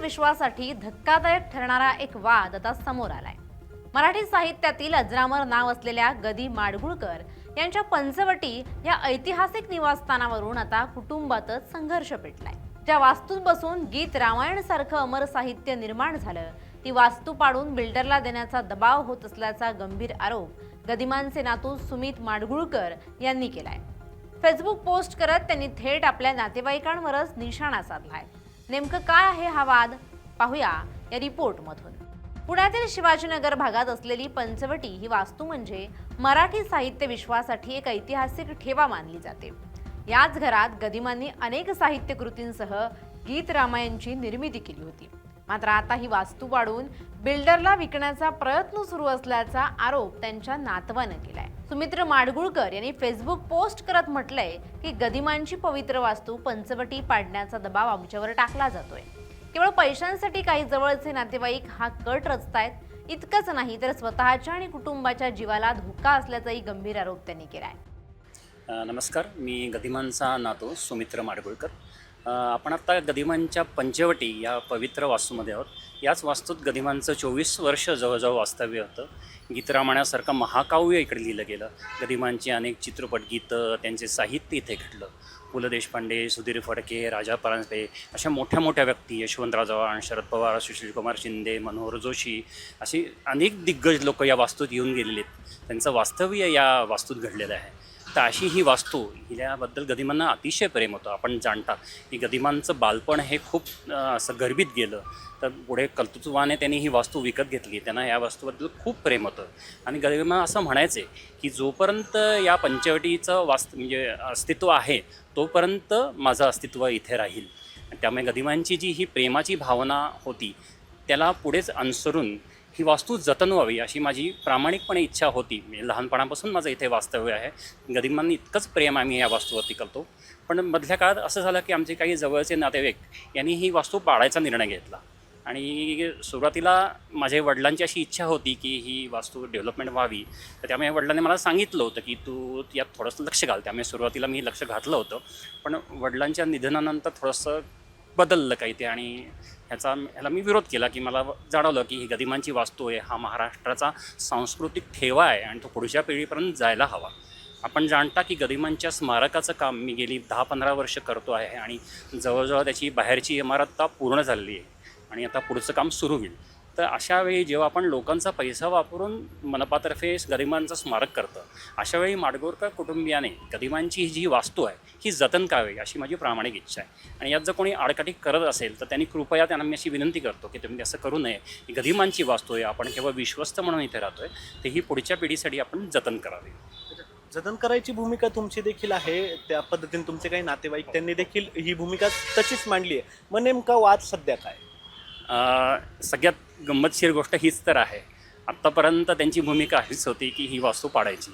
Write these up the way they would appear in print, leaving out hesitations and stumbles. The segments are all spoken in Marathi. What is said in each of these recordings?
विश्वासाठी धक्कादायक ठरणारा एक वाद आता समोर आलाय। मराठी साहित्यातील अजरामर नाव असलेल्या गदी माडगुळकर यांच्या पंचवटी या ऐतिहासिक निवासस्थानावरून आता कुटुंबातच संघर्ष पेटलाय। ज्या वास्तूत बसून गीत रामायण सारखं अमर साहित्य निर्माण झालं, ती वास्तू पाडून बिल्डरला देण्याचा दबाव होत असल्याचा गंभीर आरोप गदिमांचे नातू सुमित माडगुळकर यांनी केलाय। फेसबुक पोस्ट करत त्यांनी थेट आपल्या नातेवाईकांवरच निशाणा साधलाय। नेमकं काय आहे हा वाद, पाहूया या रिपोर्टमधून। पुण्यातील शिवाजीनगर भागात असलेली पंचवटी ही वास्तू म्हणजे मराठी साहित्य विश्वासाठी एक ऐतिहासिक ठेवा मानली जाते। याच घरात गदिमांनी अनेक साहित्य कृतींसह गीत रामायणची निर्मिती केली होती। मात्र आता ही वास्तू पाडून बिल्डरला विकण्याचा प्रयत्न सुरू असल्याचा आरोप त्यांच्या नातवानं केलाय। सुमित्र माडगुळकर यांनी फेसबुक पोस्ट करत म्हटलंय की गदिमांची पवित्र वास्तू पंचवटी पाडण्याचा दबाव आमच्यावर टाकला जातोय। केवळ पैशांसाठी काही जवळचे नातेवाईक हा कट रचतायत। इतकंच नाही तर स्वतःच्या आणि कुटुंबाच्या जीवाला धोका असल्याचाही गंभीर आरोप त्यांनी केलाय। नमस्कार, मी गदिमांचा नातू सुमित्र माडगुळकर। आपण आता गदिमांच्या पंचवटी या पवित्र वास्तूमध्ये आहोत। याच वास्तूत गदिमांचं 24 वर्ष जवळजवळ वास्तव्य होतं। गीतरामायणासारखं महाकाव्य इकडे लिहिलं गेलं। गदिमांची अनेक चित्रपट गीतं, त्यांचे साहित्य इथे घडलं। पु ल देशपांडे, सुधीर फडके, राजा परांजपे अशा मोठ्या मोठ्या व्यक्ती, यशवंतराव चव्हाण, शरद पवार, सुशीलकुमार शिंदे, मनोहर जोशी अशी अनेक दिग्गज लोक या वास्तूत येऊन गेलेले आहेत। त्यांचं वास्तव्य या वास्तूत घडलेलं आहे। तर अशी ही वास्तू, हिल्याबद्दल गदिमांना अतिशय प्रेम होतं। आपण जाणता की गदिमांचं बालपण हे खूप असं गर्भित गेलं, तर पुढे कर्तृत्वाने त्यांनी ही वास्तू विकत घेतली। त्यांना या वास्तूबद्दल खूप प्रेम होतं आणि गदिमा असं म्हणायचे की जोपर्यंत या पंचवटीचं म्हणजे अस्तित्व आहे तोपर्यंत माझं अस्तित्व इथे राहील। त्यामुळे गदिमांची जी ही प्रेमाची भावना होती त्याला पुढेच अनुसरून ही वास्तू जतन व्हावी अशी माझी प्रामाणिकपणे इच्छा होती। म्हणजे लहानपणापासून माझं इथे वास्तव्य आहे। गदिमांनी इतकंच प्रेम आम्ही या वास्तूवरती करतो। पण मधल्या काळात असं झालं की आमचे काही जवळचे नातेवाईक यांनी ही वास्तू पाडायचा निर्णय घेतला आणि सुरुवातीला माझ्या वडिलांची अशी इच्छा होती की ही वास्तू डेव्हलपमेंट व्हावी। तर त्यामुळे वडिलांनी मला सांगितलं होतं की तू यात थोडंसं लक्ष घाल। त्यामुळे सुरुवातीला मी लक्ष घातलं होतं, पण वडिलांच्या निधनानंतर थोडंसं बदललं काही ते आणि ह्याला मी विरोध केला की मला जाणवलं की ही गदिमांची वास्तू आहे, हा महाराष्ट्राचा सांस्कृतिक ठेवा आहे आणि तो पुढच्या पिढीपर्यंत जायला हवा। आपण जाणता की गदिमांच्या स्मारकाचं काम मी गेली 10-15 वर्ष करतो आहे आणि जवळजवळ त्याची बाहेरची इमारत आता पूर्ण झालेली आहे आणि आता पुढचं काम सुरू होईल। तर अशावेळी जेव्हा आपण लोकांचा पैसा वापरून मनपातर्फे गदिमांचं स्मारक करतं, अशावेळी माडगुळकर कुटुंबियाने गदिमांची जी वास्तू आहे ही जतन करावी अशी माझी प्रामाणिक इच्छा आहे। आणि यात जर कोणी आडकाठी करत असेल तर त्यांनी कृपया त्यांना मी अशी विनंती करतो की तुम्ही असं करू नये। ही गदिमांची वास्तू आहे, आपण केवळ विश्वस्त म्हणून इथे राहतोय, तर ही पुढच्या पिढीसाठी आपण जतन करावी। जतन करायची भूमिका तुमची देखील आहे, त्या पद्धतीने तुमचे काही नातेवाईक त्यांनी देखील ही भूमिका तशीच मांडली आहे। मग नेमका वाद सध्या काय? सगळ्यात गंमतशीर गोष्ट हीच तर आहे, आत्तापर्यंत त्यांची भूमिका हीच होती की ही वास्तू पाडायची।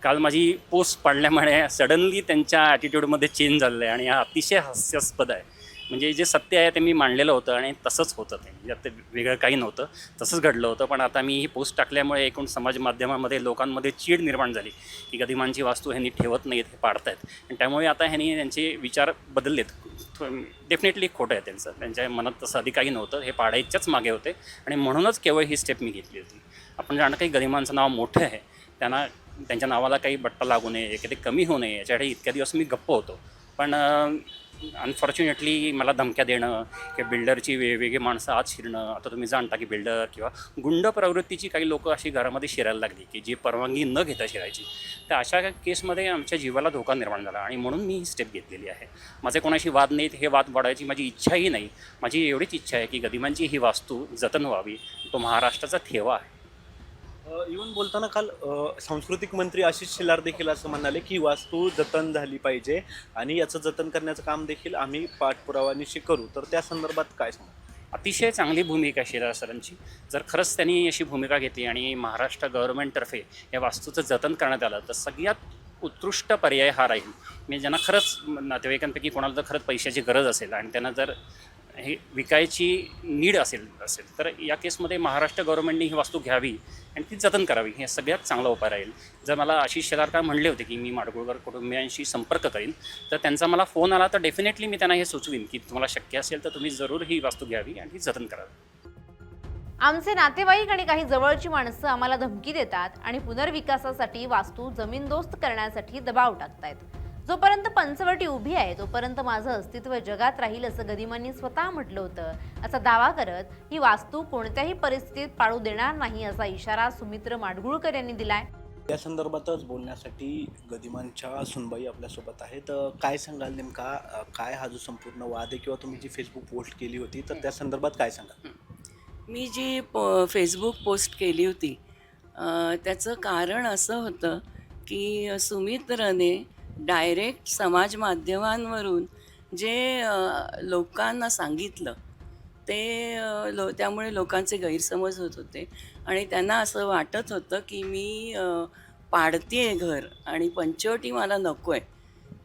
काल माझी पोस्ट पाडल्यामुळे सडनली त्यांच्या ॲटिट्यूडमध्ये चेंज झालेलं आहे आणि हा अतिशय हास्यास्पद आहे। म्हणजे जे सत्य आहे ते मी मांडलेलं होतं आणि तसंच होतं, ते यात वेगळं काही नव्हतं, तसंच घडलं होतं। पण आता मी ही पोस्ट टाकल्यामुळे एकूण समाज माध्यमामध्ये लोकांमध्ये चीड निर्माण झाली की गदिमांची वास्तू ह्यांनी ठेवत नाहीत, हे पाडतायत आणि त्यामुळे आता ह्यांनी त्यांचे विचार बदललेत। डेफिनेटली खोटं आहे त्यांच्या मनात तसं आधी काही नव्हतं, हे पाडायच्याच मागे होते आणि म्हणूनच केवळ ही स्टेप मी घेतली होती। आपण जाणं काही गदिमांचं नाव मोठं आहे, त्यांच्या नावाला काही बट्टा लागू नये, कधी कमी होऊ नये याच्यासाठी इतक्या दिवस मी गप्प होतो। पण अनफॉर्च्युनेटली मला धमक्या देणं किंवा बिल्डरची वेगवेगळी माणसं आत शिरणं, आता तुम्ही जाणता की बिल्डर किंवा गुंड प्रवृत्तीची काही लोकं अशी घरामध्ये शिरायला लागली की जी परवानगी न घेता शिरायची। तर अशा केसमध्ये आमच्या जीवाला धोका निर्माण झाला आणि म्हणून मी ही स्टेप घेतलेली आहे। माझे कोणाशी वाद नाहीत, हे वाद वाढायची माझी इच्छाही नाही। माझी एवढीच इच्छा आहे की गदिमांची ही वास्तू जतन व्हावी, तो महाराष्ट्राचा ठेवा आहे। येऊन बोलताना काल सांस्कृतिक मंत्री आशिष शेलार देखील असं म्हणाले की वास्तू जतन झाली पाहिजे आणि याचं जतन करण्याचं काम देखील आम्ही पाठपुरावा निश्चित करू। तर त्या संदर्भात काय सांगू? अतिशय चांगली भूमिका आहे शेलार सरांची। जर खरंच त्यांनी अशी भूमिका घेतली आणि महाराष्ट्र गव्हर्नमेंटतर्फे या वास्तूचं जतन करण्यात आलं तर सगळ्यात उत्कृष्ट पर्याय हा राहील। म्हणजे ज्यांना खरंच नातेवाईकांपैकी कोणाला जर खरंच पैशाची गरज असेल आणि त्यांना जर हे विकायची नीड असेल तर या केसमध्ये महाराष्ट्र गव्हर्नमेंटने ही वास्तू घ्यावी आणि ती जतन करावी, हे सगळ्यात चांगला उपाय राहील. जर मला आशिष शेलारकर म्हणले होते की मी माडगुळकर कुटुंबियांशी संपर्क करीन, तर त्यांचा मला फोन आला तर डेफिनेटली मी त्यांना हे सुचवीन की तुम्हाला शक्य असेल तर तुम्ही जरूर ही वास्तू घ्यावी आणि ती जतन करावी. आमचे नातेवाईक आणि काही जवळची माणसं आम्हाला धमकी देतात आणि पुनर्विकासासाठी वास्तू जमीनदोस्त करण्यासाठी दबाव टाकतायत. जोपर्यंत पंचवटी उभी आहे तोपर्यंत माझं अस्तित्व जगात राहील असं गदिमांनी स्वतः म्हटलं होतं. असा दावा करत ही वास्तू कोणत्याही परिस्थितीत पाडू देणार नाही असा इशारा सुमित्र माडगुळकर यांनी दिलाय. या संदर्भातच बोलण्यासाठी गदिमांच्या सुनबाई आपल्यासोबत आहेत. काय सांगाल नेमका काय हा जो संपूर्ण वाद आहे किंवा तुम्ही जी फेसबुक पोस्ट केली होती तर त्या संदर्भात काय सांगाल? मी जी फेसबुक पोस्ट केली होती त्याचं कारण असं होतं की सुमित्रने डायरेक्ट समाज माध्यमांवरून जे लोकांना सांगितलं ते त्यामुळे लोकांचे गैरसमज होत होते आणि त्यांना असं वाटत होतं की मी पाडते घर आणि पंचवटी मला नको आहे.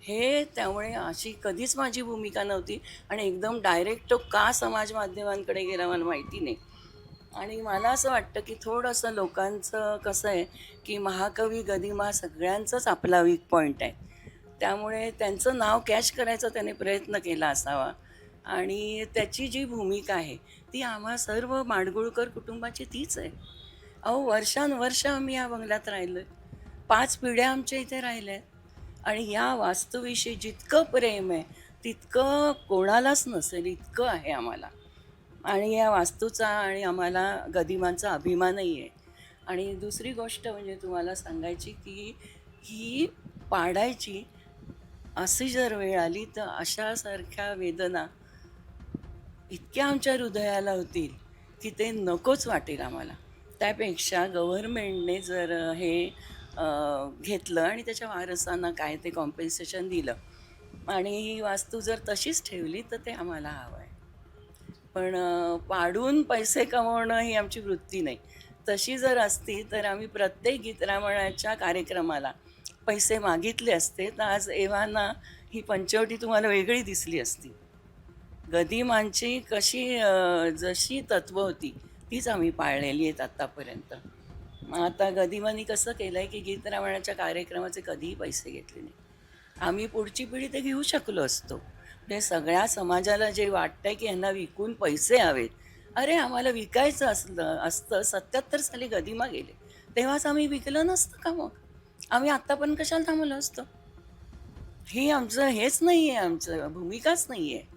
हे त्यामुळे अशी कधीच माझी भूमिका नव्हती आणि एकदम डायरेक्ट तो का समाज माध्यमांकडे गेला मला माहिती नाही. आणि मला असं वाटतं की थोडंसं लोकांचं कसं आहे की महाकवी गदिमा सगळ्यांचाच आपला वीक पॉईंट आहे, त्यामुळे त्यांचं नाव कॅच करायचा त्याने प्रयत्न केला असावा. आणि त्याची जी भूमिका आहे ती आम्हा सर्व माडगुळकर कुटुंबाची तीच आहे. अहो वर्षानुवर्ष आम्ही या बंगल्यात राहिलो आहे, 5 पिढ्या आमच्या इथे राहिल्या आहेत आणि या वास्तूविषयी जितकं प्रेम आहे तितकं कोणालाच नसेल इतकं आहे आम्हाला. आणि या वास्तूचा आणि आम्हाला गदिमांचा अभिमानही आहे. आणि दुसरी गोष्ट म्हणजे तुम्हाला सांगायची की ही पाडायची अशी जर वेळ आली तर अशासारख्या वेदना इतक्या आमच्या हृदयाला होतील की ते नकोच वाटेल आम्हाला. त्यापेक्षा गव्हर्मेंटने जर हे घेतलं आणि त्याच्या वारसांना काय ते कॉम्पेन्सेशन दिलं आणि ही वास्तू जर तशीच ठेवली तर ते आम्हाला हवं आहे. पण पाडून पैसे कमवणं ही आमची वृत्ती नाही. तशी जर असती तर आम्ही प्रत्येक गीतरामायणाच्या कार्यक्रमाला पैसे मागितले असते तर आज एव्हाना ही पंचवटी तुम्हाला वेगळी दिसली असती. गदिमांची कशी जशी तत्त्व होती तीच आम्ही पाळलेली आहेत आत्तापर्यंत. आता गदिमांनी कसं केलं आहे की गीतरामायणाच्या कार्यक्रमाचे कधीही पैसे घेतले नाही. आम्ही पुढची पिढी ते घेऊ शकलो असतो. म्हणजे सगळ्या समाजाला जे वाटतंय की यांना विकून पैसे हवेत, अरे आम्हाला विकायचं असतं 77 साली गदिमा गेले तेव्हाच आम्ही विकलं नसतं का? मग आम्ही आत्ता पण कशाला थांबलो असतो? ही आमचं हेच नाही आहे, आमचं भूमिकाच नाही आहे.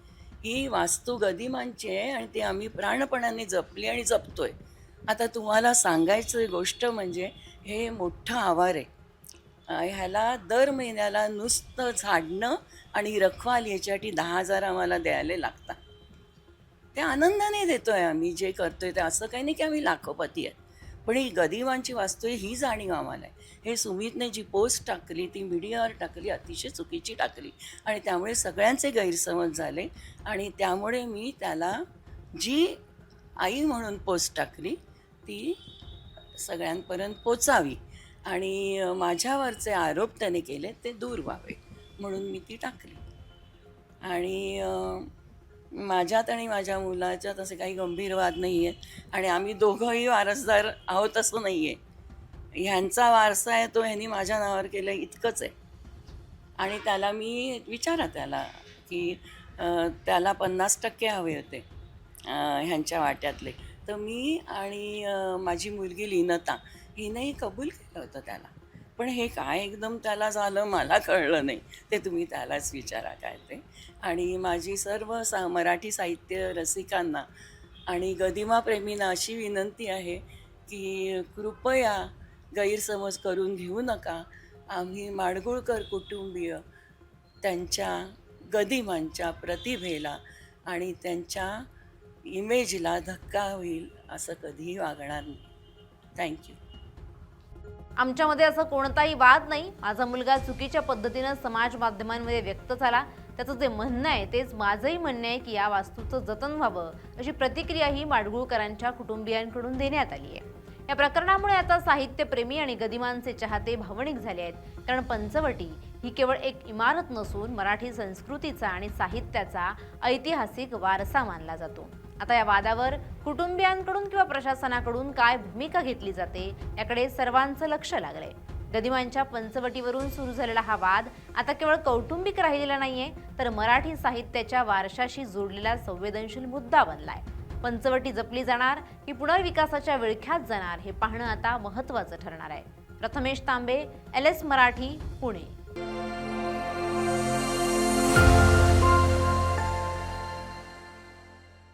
ही वास्तू गदिमांची आहे आणि ती आम्ही प्राणपणाने जपली आणि जपतोय. आता तुम्हाला सांगायचं गोष्ट म्हणजे हे मोठं आवार आहे. ह्याला दर महिन्याला नुसतं झाडणं आणि रखवाल याच्यासाठी 10,000 आम्हाला द्यायला लागतात. ते आनंदाने देतोय आम्ही जे करतोय ते. असं काही नाही की आम्ही लाखोपती आहेत, पण ही गदिमांची वास्तू आहे ही जाणीव आम्हाला आहे. हे सुमितने जी पोस्ट टाकली ती मीडियावर टाकली, अतिशय चुकीची टाकली आणि त्यामुळे सगळ्यांचे गैरसमज झाले. आणि त्यामुळे मी त्याला जी आई म्हणून पोस्ट टाकली ती सगळ्यांपर्यंत पोचावी आणि माझ्यावरचे आरोप त्याने केले ते दूर व्हावे म्हणून मी ती टाकली. आणि माझ्यात आणि माझ्या मुलाच्यात असे काही गंभीर वाद नाही आहेत आणि आम्ही दोघंही वारसदार आहोत असं नाही आहे. ह्यांचा वारसा आहे तो ह्यांनी माझ्या नावावर केलं इतकंच आहे. आणि त्याला मी विचारा त्याला की त्याला 50% हवे होते ह्यांच्या वाट्यातले, तर मी आणि माझी मुलगी लीनता हिनंही कबूल केलं होतं त्याला. पण हे काय एकदम त्याला झालं मला कळलं नाही, ते तुम्ही त्यालाच विचारा काय ते. आणि माझी सर्व मराठी साहित्य रसिकांना आणि गदिमाप्रेमींना अशी विनंती आहे की कृपया गैरसमज करून घेऊ नका. आम्ही माडगुळकर कुटुंबीय त्यांच्या गदिमांच्या प्रतिभेला आणि त्यांच्या इमेजला धक्का होईल असं कधीही वागणार नाही. थँक्यू. आमच्यामध्ये असं कोणताही वाद नाही. माझा मुलगा चुकीच्या पद्धतीनं समाज माध्यमांमध्ये व्यक्त झाला, त्याचं जे म्हणणं आहे तेच माझंही म्हणणं आहे की या वास्तूचं जतन व्हावं अशी प्रतिक्रियाही माडगुळकरांच्या कुटुंबियांकडून देण्यात आली आहे. या प्रकरणामुळे आता साहित्यप्रेमी आणि गदिमांचे चाहते भावनिक झाले आहेत, कारण पंचवटी ही केवळ एक इमारत नसून मराठी संस्कृतीचा आणि साहित्याचा ऐतिहासिक वारसा मानला जातो. आता या वादावर कुटुंबियांकडून किंवा प्रशासनाकडून काय भूमिका घेतली जाते याकडे सर्वांचं लक्ष लागलंय. गदिमांच्या पंचवटीवरून सुरू झालेला हा वाद आता केवळ कौटुंबिक राहिलेला नाहीये, तर मराठी साहित्याच्या वारशाशी जोडलेला संवेदनशील मुद्दा बनलाय. पंचवटी जपली जाणार की पुनर्विकासाच्या विळख्यात जाणार हे पाहणं आता महत्त्वाचं ठरणार आहे. प्रथमेश तांबे, LS मराठी, पुणे.